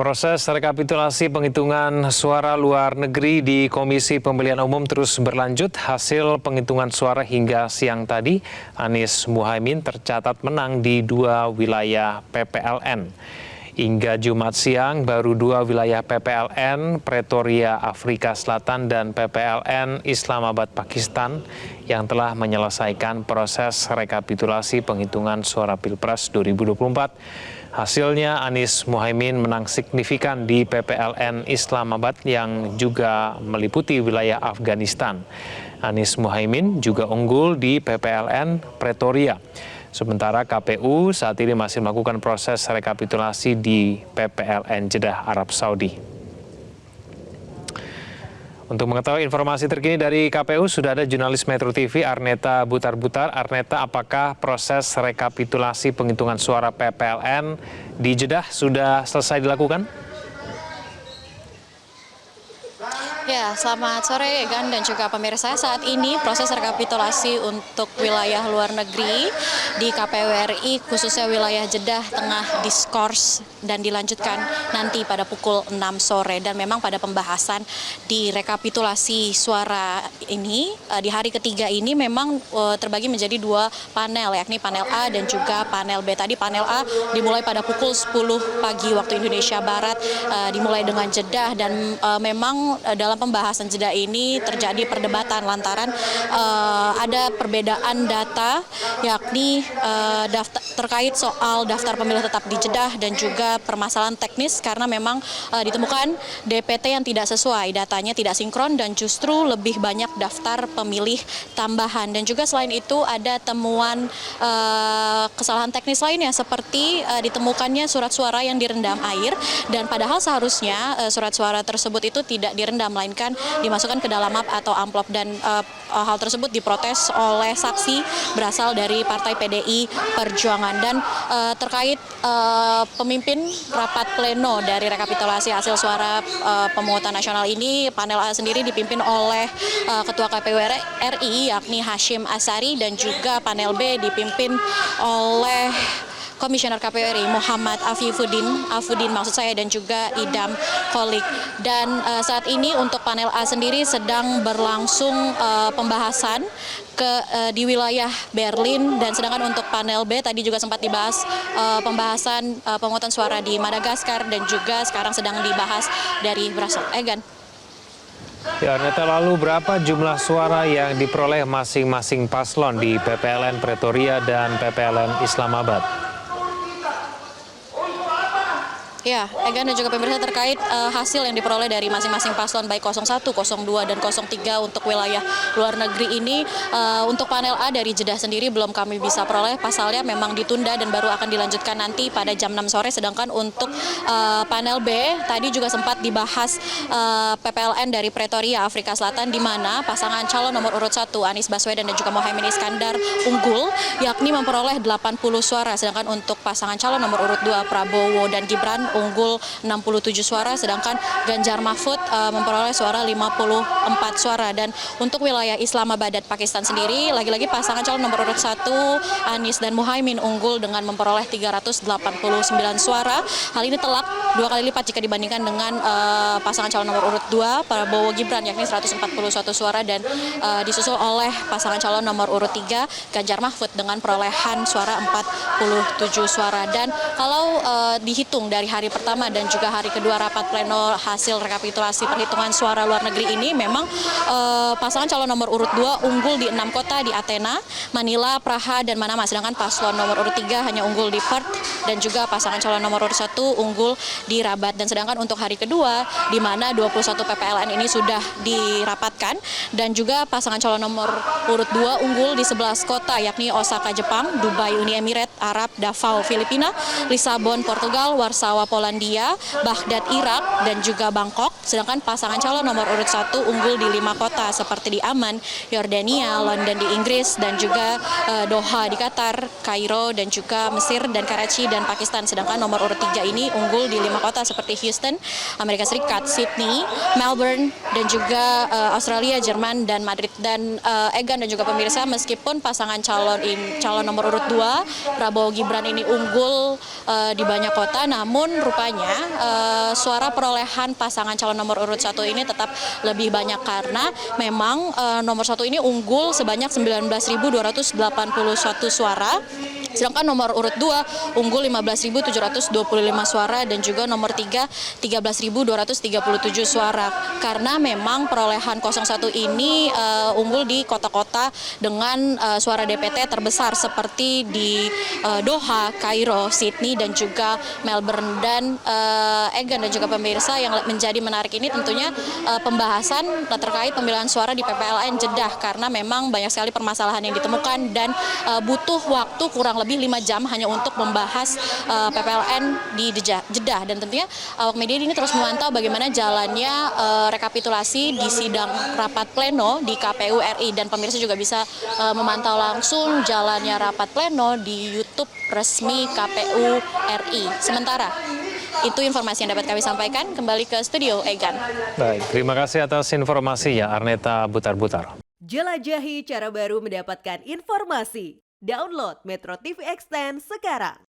Proses rekapitulasi penghitungan suara luar negeri di Komisi Pemilihan Umum terus berlanjut. Hasil penghitungan suara hingga siang tadi, Anies Muhaimin tercatat menang di 2 wilayah PPLN. Hingga Jumat siang, baru 2 wilayah PPLN, Pretoria, Afrika Selatan, dan PPLN, Islamabad, Pakistan, yang telah menyelesaikan proses rekapitulasi penghitungan suara Pilpres 2024. Hasilnya, Anies Muhaimin menang signifikan di PPLN Islamabad yang juga meliputi wilayah Afghanistan. Anies Muhaimin juga unggul di PPLN Pretoria. Sementara KPU saat ini masih melakukan proses rekapitulasi di PPLN Jeddah, Arab Saudi. Untuk mengetahui informasi terkini dari KPU, sudah ada jurnalis Metro TV Arneta Butar-Butar. Arneta, apakah proses rekapitulasi penghitungan suara PPLN di Jeddah sudah selesai dilakukan? Ya, selamat sore Egan dan juga pemirsa. Saat ini proses rekapitulasi untuk wilayah luar negeri di KPU RI khususnya wilayah Jeddah tengah diskors dan dilanjutkan nanti pada pukul 6 sore. Dan memang pada pembahasan di rekapitulasi suara ini di hari ketiga ini memang terbagi menjadi 2 panel, yakni panel A dan juga panel B. Tadi panel A dimulai pada pukul 10 pagi waktu Indonesia Barat, dimulai dengan Jeddah dan memang dalam pembahasan Jeddah ini terjadi perdebatan lantaran ada perbedaan data, yakni terkait soal daftar pemilih tetap di Jeddah dan juga permasalahan teknis karena memang ditemukan DPT yang tidak sesuai, datanya tidak sinkron dan justru lebih banyak daftar pemilih tambahan. Dan juga selain itu ada temuan kesalahan teknis lainnya seperti ditemukannya surat suara yang direndam air, dan padahal seharusnya surat suara tersebut itu tidak direndam melainkan dimasukkan ke dalam map atau amplop, dan hal tersebut diprotes oleh saksi berasal dari Partai PDI Perjuangan. Dan terkait pemimpin rapat pleno dari rekapitulasi hasil suara pemungutan nasional ini, panel A sendiri dipimpin oleh Ketua KPU RI yakni Hashim Asyari, dan juga panel B dipimpin oleh Komisioner KPU RI Muhammad Afuddin maksud saya, dan juga Idam Kholik. Dan saat ini untuk panel A sendiri sedang berlangsung pembahasan di wilayah Berlin, dan sedangkan untuk panel B tadi juga sempat dibahas pembahasan pemungutan suara di Madagaskar dan juga sekarang sedang dibahas dari Brussels. Egan. Ya, Arneta, lalu berapa jumlah suara yang diperoleh masing-masing paslon di PPLN Pretoria dan PPLN Islamabad? Ya, Egan dan juga pemirsa, terkait hasil yang diperoleh dari masing-masing paslon baik 01, 02, dan 03 untuk wilayah luar negeri ini, untuk panel A dari Jeddah sendiri belum kami bisa peroleh, pasalnya memang ditunda dan baru akan dilanjutkan nanti pada jam 6 sore. Sedangkan untuk panel B tadi juga sempat dibahas PPLN dari Pretoria, Afrika Selatan, di mana pasangan calon nomor urut 1 Anies Baswedan dan juga Mohaimin Iskandar unggul, yakni memperoleh 80 suara. Sedangkan untuk pasangan calon nomor urut 2 Prabowo dan Gibran unggul 67 suara, sedangkan Ganjar Mahfud memperoleh suara 54 suara. Dan untuk wilayah Islamabad dan Pakistan sendiri, lagi-lagi pasangan calon nomor urut 1 Anies dan Muhaimin unggul dengan memperoleh 389 suara. Hal ini telak 2 kali lipat jika dibandingkan dengan pasangan calon nomor urut 2 Prabowo Gibran, yakni 141 suara, dan disusul oleh pasangan calon nomor urut 3 Ganjar Mahfud dengan perolehan suara 47 suara. Dan kalau dihitung dari hari pertama dan juga hari kedua rapat pleno hasil rekapitulasi perhitungan suara luar negeri ini, memang pasangan calon nomor urut 2 unggul di 6 kota di Athena, Manila, Praha, dan Manama. Sedangkan paslon nomor urut 3 hanya unggul di Perth, dan juga pasangan calon nomor urut 1 unggul di Rabat. Dan sedangkan untuk hari kedua, di mana 21 PPLN ini sudah dirapatkan, dan juga pasangan calon nomor urut 2 unggul di 11 kota, yakni Osaka, Jepang, Dubai, Uni Emirat Arab, Davao, Filipina, Lisabon, Portugal, Warsawa, Polandia, Baghdad, Irak, dan juga Bangkok. Sedangkan pasangan calon nomor urut 1 unggul di 5 kota seperti di Amman, Yordania, London di Inggris, dan juga Doha di Qatar, Kairo, dan juga Mesir, dan Karachi, dan Pakistan. Sedangkan nomor urut 3 ini unggul di 5 kota seperti Houston, Amerika Serikat, Sydney, Melbourne, dan juga Australia, Jerman, dan Madrid. Dan Egan dan juga pemirsa, meskipun pasangan calon nomor urut 2 Prabowo Gibran ini unggul di banyak kota, namun rupanya suara perolehan pasangan calon nomor urut 1 ini tetap lebih banyak karena memang nomor 1 ini unggul sebanyak 19.281 suara. Sedangkan nomor urut 2 unggul 15.725 suara dan juga nomor 3 13.237 suara. Karena memang perolehan 01 ini unggul di kota-kota dengan suara DPT terbesar seperti di Doha, Kairo, Sydney dan juga Melbourne. Dan Egan dan juga pemirsa, yang menjadi menarik ini tentunya pembahasan terkait pemilihan suara di PPLN Jeddah karena memang banyak sekali permasalahan yang ditemukan dan butuh waktu kurang lebih 5 jam hanya untuk membahas PPLN di Jeddah. Dan tentunya awak media ini terus memantau bagaimana jalannya rekapitulasi di sidang rapat pleno di KPU RI, dan pemirsa juga bisa memantau langsung jalannya rapat pleno di YouTube resmi KPU RI. Sementara itu informasi yang dapat kami sampaikan. Kembali ke studio, Egan. Baik, terima kasih atas informasinya, Arneta Butar-Butar. Jelajahi cara baru mendapatkan informasi. Download Metro TV Extend sekarang.